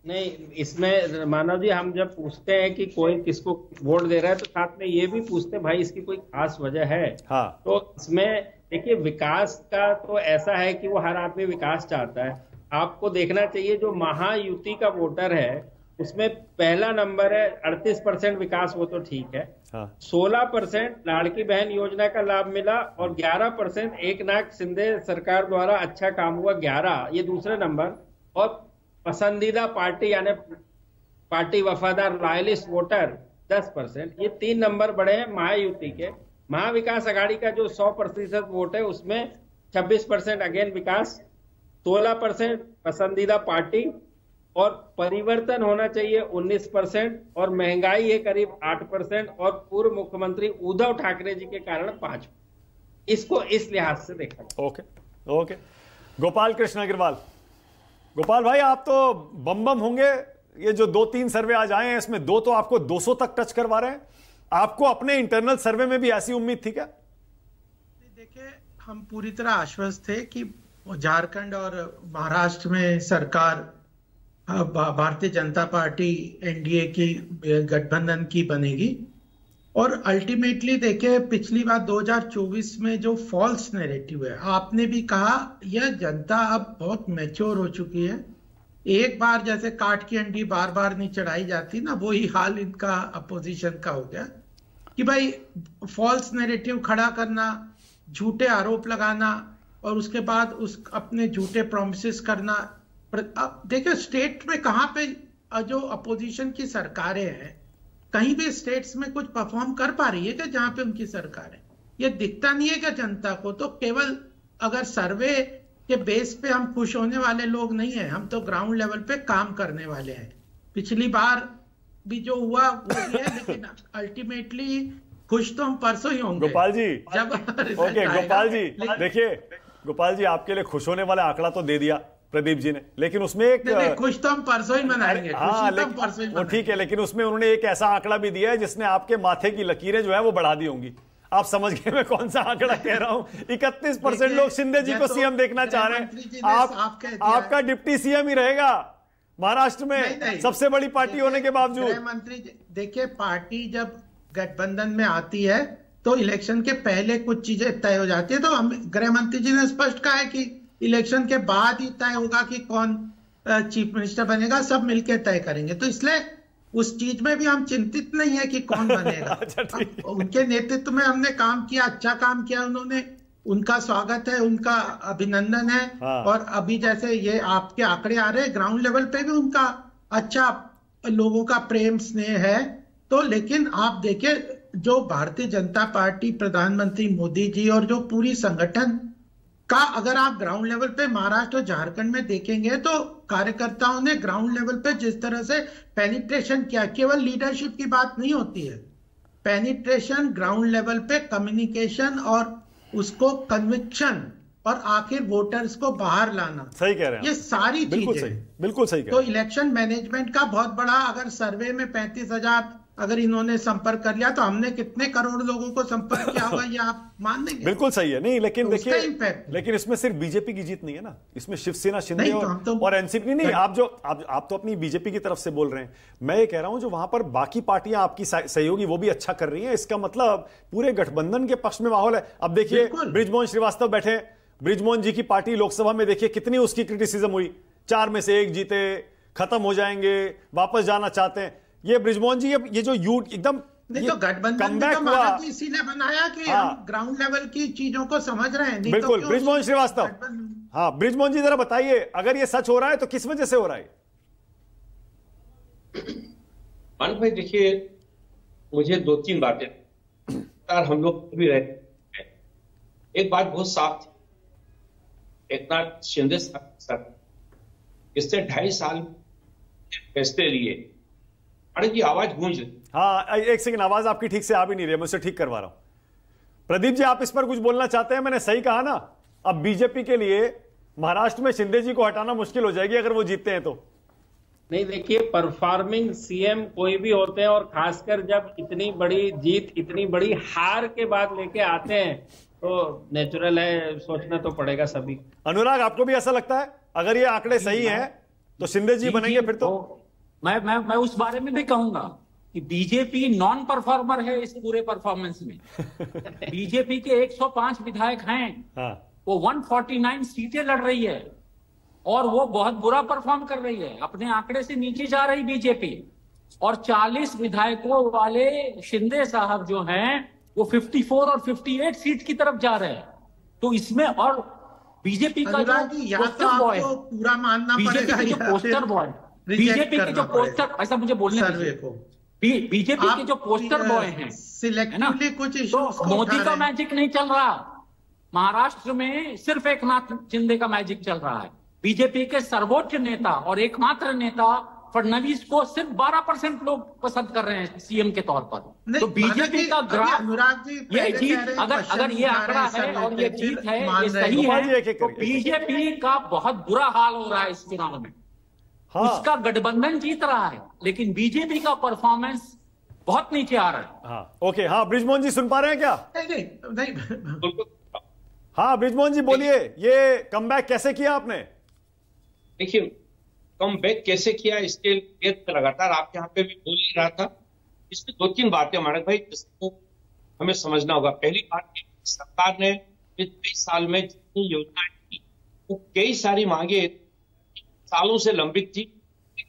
B: नहीं, इसमें मानव जी, हम जब पूछते हैं कि कोई किसको वोट दे रहा है तो साथ में ये भी पूछते हैं भाई इसकी कोई खास वजह है।
A: हाँ।
B: तो इसमें देखिए, विकास का तो ऐसा है कि वो हर आदमी विकास चाहता है। आपको देखना चाहिए जो महायुति का वोटर है उसमें पहला नंबर है 38% विकास, वो तो ठीक है।
A: हाँ।
B: 16% लाड़की बहन योजना का लाभ मिला और 11% एकनाथ शिंदे सरकार द्वारा अच्छा काम हुआ, 11, ये दूसरे नंबर। और पसंदीदा पार्टी यानी पार्टी वफादार लॉयलिस्ट वोटर 10%, ये 3 नंबर बड़े हैं महायुति के। महाविकास आघाड़ी का जो 100% वोट है उसमें 26% अगेन विकास, 16% पसंदीदा पार्टी, और परिवर्तन होना चाहिए 19%, और महंगाई है करीब 8%, और पूर्व मुख्यमंत्री उद्धव ठाकरे जी के कारण 5%। इसको इस लिहाज से देखा।
A: ओके। गोपाल कृष्ण अग्रवाल, गोपाल भाई, आप तो बम होंगे। ये जो 2-3 सर्वे आज आए हैं, इसमें 2 तो आपको 200 तक टच करवा रहे हैं। आपको अपने इंटरनल सर्वे में भी ऐसी उम्मीद थी क्या?
F: देखिए, हम पूरी तरह आश्वस्त थे कि झारखंड और महाराष्ट्र में सरकार भारतीय जनता पार्टी एनडीए की गठबंधन की बनेगी। और अल्टीमेटली देखिए, पिछली बार 2024 में जो फॉल्स नैरेटिव है, आपने भी कहा, यह जनता अब बहुत मैच्योर हो चुकी है। एक बार जैसे काट की अंडी बार बार नहीं चढ़ाई जाती ना, वही हाल इनका अपोजिशन का हो गया कि भाई फॉल्स नैरेटिव खड़ा करना, झूठे आरोप लगाना, और उसके बाद उस अपने झूठे प्रोमिसेस करना। अब देखिए, स्टेट में कहां पे जो अपोजिशन की सरकारें हैं, कहीं भी स्टेट्स में कुछ परफॉर्म कर पा रही है क्या जहां पे उनकी सरकार है? ये दिखता नहीं है क्या जनता को? तो केवल अगर सर्वे के बेस पे हम खुश होने वाले लोग नहीं है, हम तो ग्राउंड लेवल पे काम करने वाले हैं। पिछली बार भी जो हुआ वो भी है, लेकिन अल्टीमेटली खुश तो हम परसों ही होंगे
A: गोपाल जी।
F: जब
A: गोपाल जी देखिए, गोपाल जी आपके लिए खुश होने वाला आंकड़ा तो दे दिया प्रदीप जी ने, लेकिन उसमें एक
F: खुश तो हम परसों ही मनाएंगे।
A: हाँ, वो ठीक है, लेकिन उसमें उन्होंने एक ऐसा आंकड़ा भी दिया है जिसने आपके माथे की लकीरें जो है वो बढ़ा दी होंगी। आप समझ गए मैं कौन सा आंकड़ा कह रहा हूं? 31% लोग शिंदे जी को सीएम देखना चाह रहे हैं। आपका डिप्टी सीएम ही रहेगा महाराष्ट्र में, सबसे बड़ी पार्टी होने के बावजूद।
F: गृह मंत्री, देखिए, पार्टी जब गठबंधन में आती है तो इलेक्शन के पहले कुछ चीजें तय हो जाती है। तो हम गृह मंत्री जी ने स्पष्ट कहा है कि इलेक्शन के बाद ही तय होगा कि कौन चीफ मिनिस्टर बनेगा, सब मिलकर तय करेंगे। तो इसलिए उस चीज में भी हम चिंतित नहीं है कि कौन बनेगा। उनके नेतृत्व में हमने काम किया, अच्छा काम किया उन्होंने, उनका स्वागत है, उनका अभिनंदन है। और अभी जैसे ये आपके आंकड़े आ रहे हैं, ग्राउंड लेवल पे भी उनका अच्छा लोगों का प्रेम स्नेह है। तो लेकिन आप देखिए, जो भारतीय जनता पार्टी, प्रधानमंत्री मोदी जी और जो पूरी संगठन का अगर आप ग्राउंड लेवल पे महाराष्ट्र और झारखंड में देखेंगे तो कार्यकर्ताओं ने ग्राउंड लेवल पे जिस तरह से पेनिट्रेशन किया, केवल लीडरशिप की बात नहीं होती है, पेनिट्रेशन ग्राउंड लेवल पे कम्युनिकेशन और उसको कन्विक्शन और आखिर वोटर्स को बाहर लाना,
A: सही कह रहे हैं,
F: ये सारी चीजें
A: बिल्कुल सही कह
F: तो
A: रहे हैं।
F: इलेक्शन मैनेजमेंट का बहुत बड़ा, अगर सर्वे में 35,000 अगर इन्होंने संपर्क कर लिया तो हमने कितने करोड़ लोगों को संपर्क किया होगा ये आप मान लेंगे।
A: बिल्कुल सही है। नहीं लेकिन
F: तो
A: देखिए,
F: impact है।
A: लेकिन इसमें सिर्फ बीजेपी की जीत नहीं है ना, इसमें शिवसेना, शिंदे
F: नहीं, तो
A: और एनसीपी नहीं। आप तो अपनी बीजेपी की तरफ से बोल रहे हैं, मैं ये कह रहा हूं जो वहां पर बाकी पार्टियां आपकी सहयोगी वो भी अच्छा कर रही हैं, इसका मतलब पूरे गठबंधन के पक्ष में माहौल है। अब देखिए बृजमोहन श्रीवास्तव बैठे, बृजमोहन जी की पार्टी लोकसभा में देखिए कितनी उसकी क्रिटिसिज्म हुई, 4 में से 1 जीते, खत्म हो जाएंगे, वापस जाना चाहते हैं। ये बृजमोहन जी ये जो एकदम
F: नहीं तो गठबंधन ने तो मानक जी इसीलिए बनाया कि हम ग्राउंड लेवल की चीजों को समझ रहे हैं। नहीं
A: बिल्कुल
F: तो
A: बृजमोहन श्रीवास्तव, हाँ बृजमोहन जी जरा बताइए, अगर ये सच हो रहा है तो किस वजह से हो रहा है?
G: मानक भाई देखिए, मुझे 2-3 बातें हम लोग भी रहे। एक बात बहुत साफ थी, एकनाथ शिंदे सर इससे 2.5 साल फैसले लिए। अरे जी आवाज गूंज रही।
A: हाँ एक सेकंड, आवाज आपकी ठीक से आ भी नहीं रही है, मैं उसे ठीक करवा रहा हूं। प्रदीप जी आप इस पर कुछ बोलना चाहते हैं? मैंने सही कहा ना, अब बीजेपी के लिए महाराष्ट्र में शिंदे जी को हटाना मुश्किल हो जाएगी अगर वो जीतते हैं तो।
B: नहीं देखिए, परफॉर्मिंग सीएम कोई भी होते हैं और खासकर जब इतनी बड़ी जीत, इतनी बड़ी हार के बाद लेके आते हैं तो नेचुरल है, सोचना तो पड़ेगा सभी।
A: अनुराग आपको भी ऐसा लगता है अगर ये आंकड़े सही हैं तो शिंदे जी बनेंगे फिर तो?
D: मैं उस बारे में भी कहूंगा कि बीजेपी नॉन परफॉर्मर है इस पूरे परफॉर्मेंस में। बीजेपी के 105 विधायक हैं,
A: हाँ।
D: वो 149 सीटें लड़ रही है और वो बहुत बुरा परफॉर्म कर रही है, अपने आंकड़े से नीचे जा रही बीजेपी। और 40 विधायकों वाले शिंदे साहब जो हैं वो 54 और 58 सीट की तरफ जा रहे हैं। तो इसमें और बीजेपी का जो पोस्टर बॉय,
F: पूरा मानना
D: बीजेपी के जो पोस्टर बॉय, बीजेपी के जो पोस्टर, ऐसा मुझे बोलने दीजिए, बीजेपी के जो पोस्टर बॉय हैं, है ना, तो मोदी का मैजिक नहीं चल रहा। महाराष्ट्र में सिर्फ एकनाथ शिंदे का मैजिक चल रहा है। बीजेपी के सर्वोच्च नेता और एकमात्र नेता फडणवीस को सिर्फ 12% लोग पसंद कर रहे हैं सीएम के तौर पर। तो बीजेपी का ग्राफ, ये जीत अगर ये आंकड़ा है और ये जीत है, ये सही है, तो बीजेपी का बहुत बुरा हाल हो रहा है इस चुनाव में। हाँ। उसका गठबंधन जीत रहा है लेकिन बीजेपी का परफॉर्मेंस बहुत नीचे आ रहा है।
A: हाँ ओके, हाँ ब्रिजमोहन जी सुन पा रहे हैं क्या?
F: नहीं।
A: हाँ ब्रिजमोहन जी बोलिए, ये कमबैक कैसे किया आपने?
G: देखिए कमबैक कैसे किया इसके लिए लगातार आपके यहाँ पे भी बोल ही रहा था। इसमें 2-3 बातें मानक भाई जिसको हमें समझना होगा। पहली बात, सरकार ने इस 20 साल में जितनी योजनाएं की वो कई सारी मांगे सालों से लंबित थी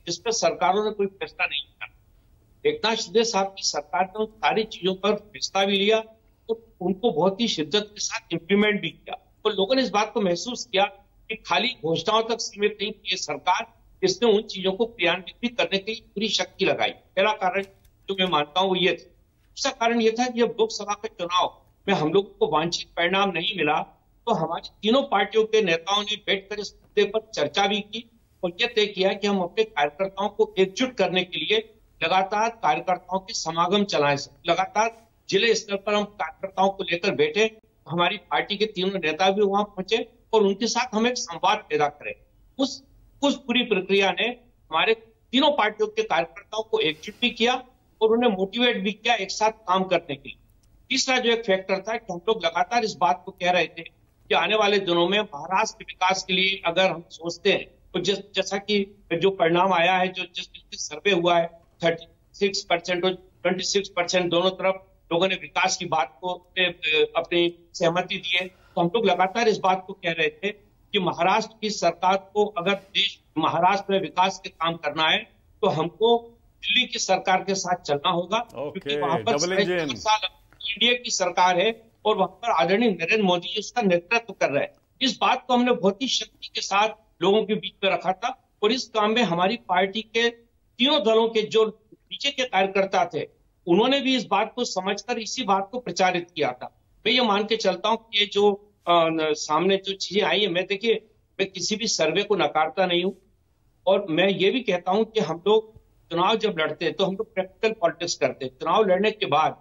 G: जिस पर सरकारों ने कोई फैसला नहीं किया। एकनाथ शिंदे साहब की सरकार ने उन सारी चीजों पर फैसला भी लिया और उनको बहुत ही शिद्दत के साथ इम्प्लीमेंट भी किया। तो लोगों ने इस बात को महसूस किया कि खाली घोषणाओं तक सीमित नहीं की सरकार, इसने उन चीजों को क्रियान्वित भी करने की पूरी शक्ति लगाई। पहला कारण जो मैं मानता हूं वो ये था। दूसरा कारण ये था कि जब लोकसभा के चुनाव में हम लोगों को वांछित परिणाम नहीं मिला तो हमारी तीनों पार्टियों के नेताओं ने बैठकर इस मुद्दे पर चर्चा भी की और यह तय किया कि हम अपने कार्यकर्ताओं को एकजुट करने के लिए लगातार कार्यकर्ताओं के समागम चलाएं। लगातार जिले स्तर पर हम कार्यकर्ताओं को लेकर बैठे, हमारी पार्टी के तीनों नेता भी वहां पहुंचे और उनके साथ हम एक संवाद पैदा करें। उस पूरी प्रक्रिया ने हमारे तीनों पार्टियों के कार्यकर्ताओं को एकजुट भी किया और उन्हें मोटिवेट भी किया एक साथ काम करने के लिए। तीसरा जो एक फैक्टर था कि हम लोग लगातार इस बात को कह रहे थे कि आने वाले दिनों में महाराष्ट्र के विकास के लिए अगर हम सोचते हैं तो जैसा कि जो परिणाम आया है, जो जिस सर्वे हुआ है 36% और 26% दोनों तरफ लोगों ने विकास की बात को अपनी सहमति दी है। तो हम लोग लगातार इस बात को कह रहे थे कि महाराष्ट्र की सरकार को अगर महाराष्ट्र में विकास के काम करना है तो हमको दिल्ली की सरकार के साथ चलना होगा, क्योंकि वहां पर 5 साल एनडीए की सरकार है और वहां पर आदरणीय नरेंद्र मोदी जी उसका नेतृत्व कर रहे हैं। इस बात को हमने बहुत ही शक्ति के साथ लोगों के बीच में रखा था और इस काम में हमारी पार्टी के तीनों दलों के जो नीचे के कार्यकर्ता थे उन्होंने भी इस बात को समझकर इसी बात को प्रचारित किया था। मैं ये मान के चलता हूं कि ये जो सामने जो चीजें आई है, मैं किसी भी सर्वे को नकारता नहीं हूं, और मैं ये भी कहता हूं कि हम लोग चुनाव जब लड़ते हैं तो हम लोग प्रैक्टिकल पॉलिटिक्स करते हैं। चुनाव लड़ने के बाद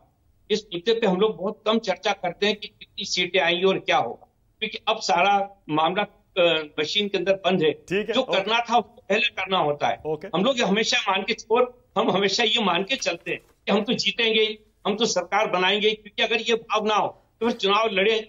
G: इस मुद्दे पे हम लोग बहुत कम चर्चा करते हैं कि कितनी सीटें आएंगी और क्या होगा, क्योंकि अब सारा मामला मशीन के अंदर बंद है। जो करना था उसको पहले करना होता है। हम लोग हमेशा हम हमेशा ये मान के चलते हैं कि हम तो जीतेंगे, हम तो सरकार बनाएंगे, क्योंकि अगर ये भाव ना हो तो फिर चुनाव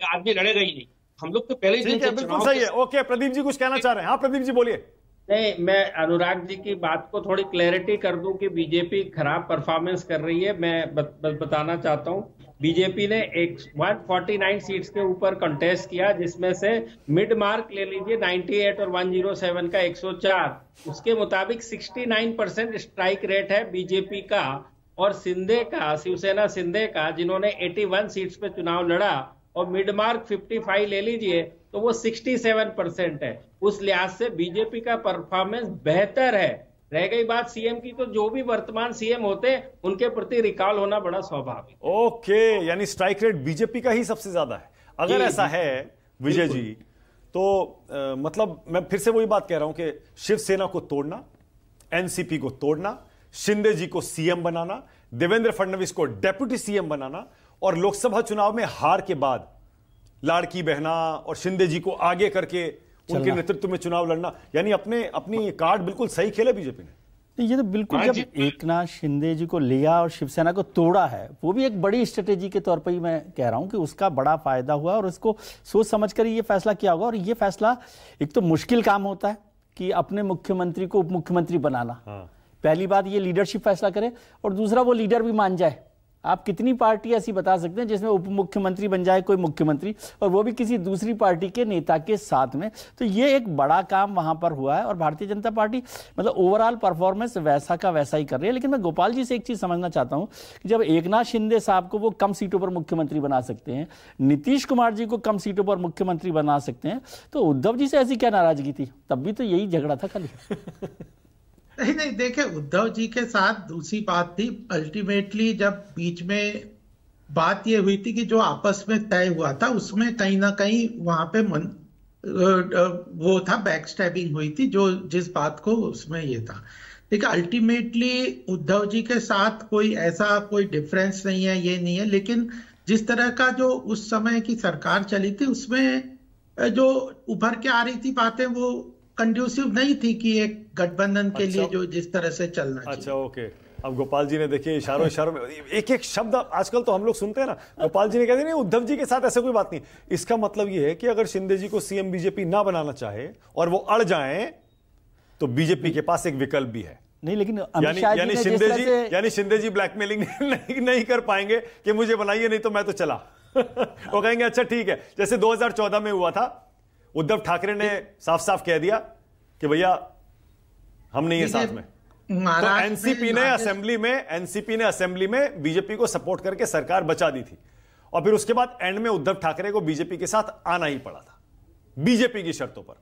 G: आदमी लड़ेगा ही नहीं। हम लोग तो पहले ही दिन से
A: बिल्कुल सही है। ओके, प्रदीप जी कुछ कहना चाह रहे हैं? हाँ प्रदीप जी बोलिए।
B: नहीं, मैं अनुराग जी की बात को थोड़ी क्लैरिटी कर दूं कि बीजेपी खराब परफॉर्मेंस कर रही है। मैं बताना चाहता हूं, बीजेपी ने 149 सीट्स के ऊपर कंटेस्ट किया, जिसमें से मिड मार्क ले लीजिए 98 और 107 का 104। उसके मुताबिक 69% स्ट्राइक रेट है बीजेपी का, और शिंदे का, शिवसेना शिंदे का, जिन्होंने 81 सीट्स पे चुनाव लड़ा और मिड मार्क 55 ले लीजिए तो वो 67% है। उस लिहाज से बीजेपी का परफॉर्मेंस बेहतर है। रह गई बात सीएम की, तो जो भी वर्तमान सीएम होते हैं उनके प्रति रिकॉल होना बड़ा स्वाभाविक।
A: ओके, यानी स्ट्राइक रेट बीजेपी का ही सबसे ज्यादा है। अगर ऐसा है विजय जी, तो मतलब मैं फिर से वही बात कह रहा हूं कि शिवसेना को तोड़ना, एनसीपी को तोड़ना, शिंदे जी को सीएम बनाना, देवेंद्र फडणवीस को डेप्यूटी सीएम बनाना, और लोकसभा चुनाव में हार के बाद लाड़की बहना और शिंदे जी को आगे करके उनके नेतृत्व में चुनाव लड़ना, यानी अपनी कार्ड बिल्कुल सही खेले बीजेपी ने।
C: ये तो बिल्कुल, जब एकनाथ शिंदे जी को लिया और शिवसेना को तोड़ा है, वो भी एक बड़ी स्ट्रेटेजी के तौर पर ही मैं कह रहा हूं कि उसका बड़ा फायदा हुआ, और इसको सोच समझ कर ये फैसला किया होगा। और ये फैसला, एक तो मुश्किल काम होता है कि अपने मुख्यमंत्री को उप मुख्यमंत्री बनाना। पहली बात, ये लीडरशिप फैसला करे, और दूसरा वो लीडर भी मान जाए। आप कितनी पार्टी ऐसी बता सकते हैं जिसमें उप मुख्यमंत्री बन जाए कोई मुख्यमंत्री, और वो भी किसी दूसरी पार्टी के नेता के साथ में? तो ये एक बड़ा काम वहां पर हुआ है, और भारतीय जनता पार्टी मतलब ओवरऑल परफॉर्मेंस वैसा का वैसा ही कर रही है। लेकिन मैं गोपाल जी से एक चीज समझना चाहता हूं कि जब एकनाथ शिंदे साहब को वो कम सीटों पर मुख्यमंत्री बना सकते हैं, नीतीश कुमार जी को कम सीटों पर मुख्यमंत्री बना सकते हैं, तो उद्धव जी से ऐसी क्या नाराजगी थी? तब भी तो यही झगड़ा था खाली।
F: नहीं, देखिए, उद्धव जी के साथ दूसरी बात थी। अल्टीमेटली जब बीच में बात ये हुई थी कि जो आपस में तय हुआ था उसमें कहीं ना कहीं वहां पे वो था, बैक स्टैबिंग हुई थी, जो जिस बात को उसमें ये था। देखिए, अल्टीमेटली उद्धव जी के साथ कोई डिफरेंस नहीं है, ये नहीं है। लेकिन जिस तरह का जो उस समय की सरकार चली थी, उसमें जो उभर के आ रही थी बातें, वो कंड्यूसिव नहीं थी कि एक गठबंधन के लिए जो जिस तरह से चलना चाहिए।
A: अच्छा, ओके। अब गोपाल जी ने देखिए इशारों में एक शब्द आजकल तो हम लोग सुनते हैं ना, गोपाल जी ने कहते नहीं उद्धव जी के साथ ऐसा कोई बात नहीं। इसका मतलब यह है कि अगर शिंदे जी को सीएम बीजेपी ना बनाना चाहे और वो अड़ जाएं, तो बीजेपी के पास एक विकल्प भी है।
C: नहीं, लेकिन
A: यानी शिंदे जी ब्लैकमेलिंग नहीं कर पाएंगे कि मुझे बनाइए, नहीं तो मैं तो चला। वो कहेंगे अच्छा ठीक है, जैसे 2014 में हुआ था, उद्धव ठाकरे ने साफ साफ कह दिया कि भैया हम नहीं है साथ में। तो एनसीपी ने असेंबली में बीजेपी को सपोर्ट करके सरकार बचा दी थी, और फिर उसके बाद एंड में उद्धव ठाकरे को बीजेपी के साथ आना ही पड़ा था, बीजेपी की शर्तों पर,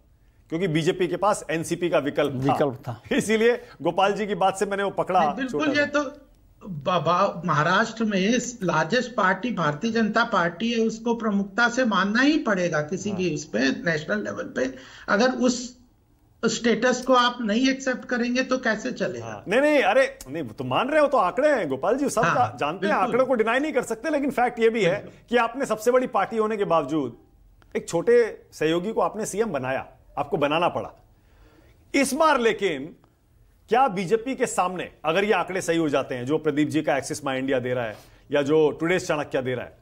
A: क्योंकि बीजेपी के पास एनसीपी का विकल्प था। इसीलिए गोपाल जी की बात से मैंने वो पकड़ा।
F: बिल्कुल, ये तो महाराष्ट्र में largest party Bharatiya Janata party है, उसको प्रमुखता से मानना ही पड़ेगा किसी भी उस पे, नेशनल लेवल पे। अगर उस स्टेटस को आप नहीं एक्सेप्ट करेंगे तो कैसे चलेगा?
A: नहीं, अरे नहीं, तो मान रहे हो तो आंकड़े हैं गोपाल जी, सब जानते हैं, आंकड़ों को डिनाई नहीं कर सकते। लेकिन फैक्ट ये भी है कि आपने सबसे बड़ी पार्टी होने के बावजूद एक छोटे सहयोगी को आपने सीएम बनाया, आपको बनाना पड़ा इस बार। लेकिन क्या बीजेपी के सामने, अगर ये आंकड़े सही हो जाते हैं जो प्रदीप जी का एक्सिस माई इंडिया दे रहा है या जो टुडेज चाणक्य दे रहा है,